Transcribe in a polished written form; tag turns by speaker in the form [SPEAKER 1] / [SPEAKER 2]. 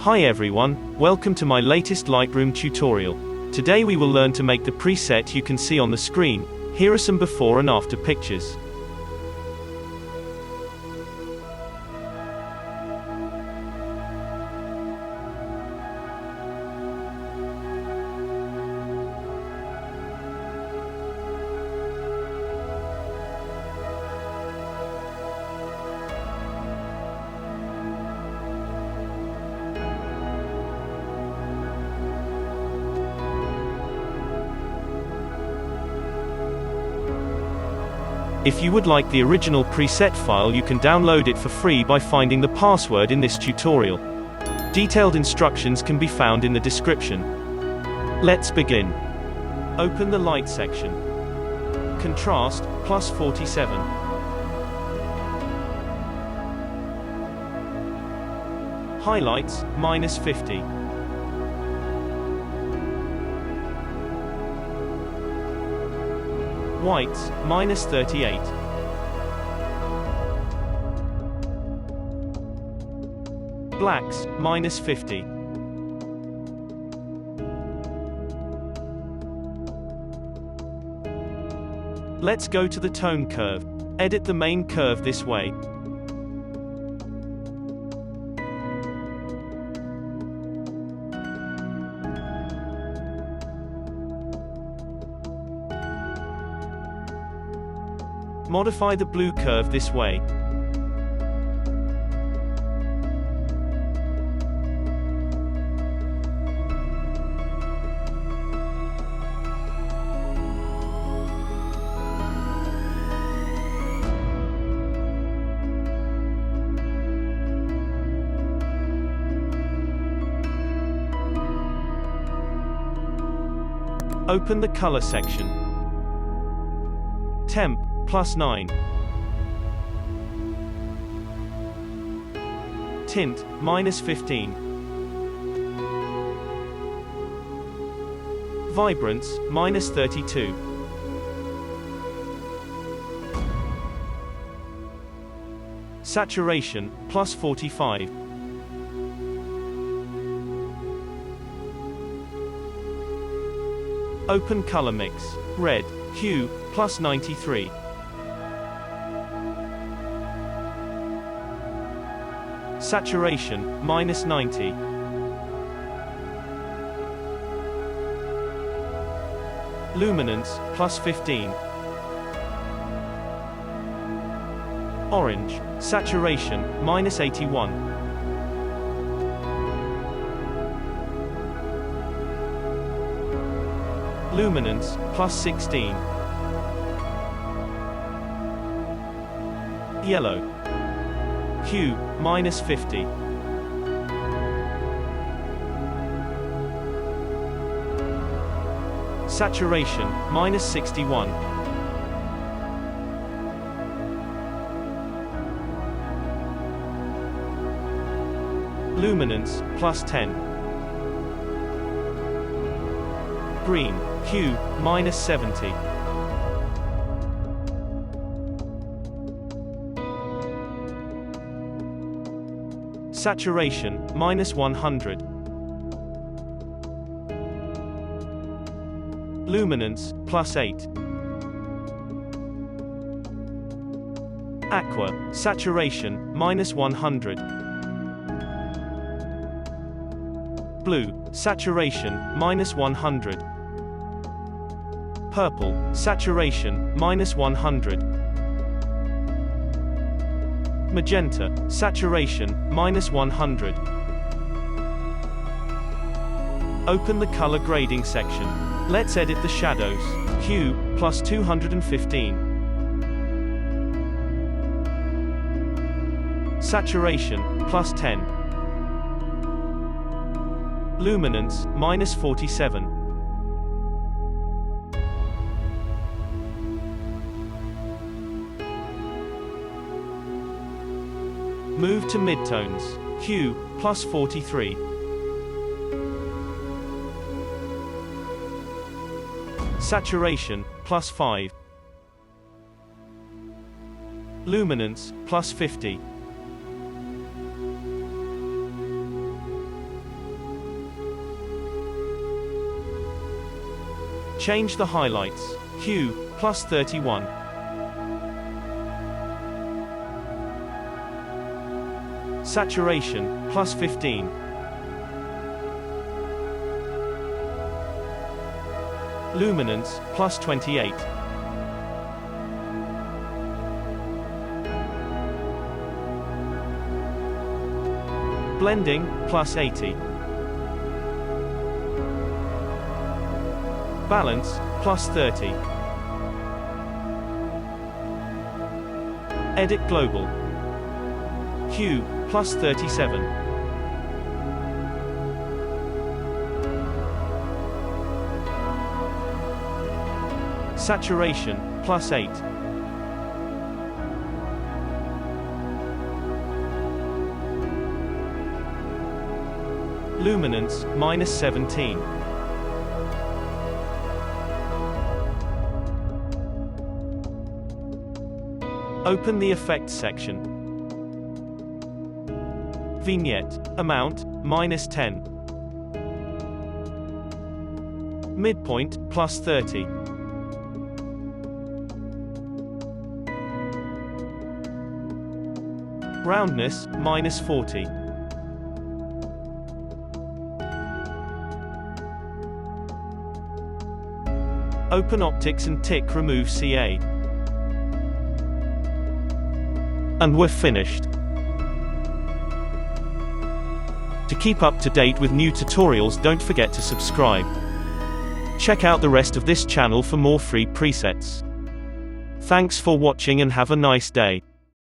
[SPEAKER 1] Hi everyone, welcome to my latest Lightroom tutorial. Today we will learn to make the preset you can see on the screen. Here are some before and after pictures. If you would like the original preset file, you can download it for free by finding the password in this tutorial. Detailed instructions can be found in the description. Let's begin. Open the light section. Contrast, plus 47. Highlights, minus 50. Whites, minus 38. Blacks, minus 50. Let's go to the tone curve. Edit the main curve this way. Modify the blue curve this way. Open the color section. Temp, plus 9. Tint, minus 15. Vibrance, minus 32. Saturation, plus 45. Open color mix. Red, hue, plus 93. Saturation, minus 90. Luminance, plus 15. Orange, saturation, minus 81. Luminance, plus 16. Yellow. Hue, minus 50. Saturation, minus 61. Luminance, plus 10. Green, hue, minus 70. Saturation, minus 100. Luminance, plus 8. Aqua, saturation, minus 100. Blue, saturation, minus 100. Purple, saturation, minus 100. Magenta, saturation, minus 100. Open the color grading section. Let's edit the shadows. Hue, plus 215. Saturation, plus 10. Luminance, minus 47. Move to midtones. Hue, plus 43. Saturation, plus 5. Luminance, plus 50. Change the highlights. Hue, +31. Saturation, +15. Luminance, +28. Blending, +80. Balance, +30. Edit Global. Hue, +37. Saturation, +8. Luminance, -17. Open the Effects section. Vignette. Amount, -10. Midpoint, +30. Roundness, -40. Open Optics and tick Remove CA. And we're finished. To keep up to date with new tutorials, don't forget to subscribe. Check out the rest of this channel for more free presets. Thanks for watching and have a nice day.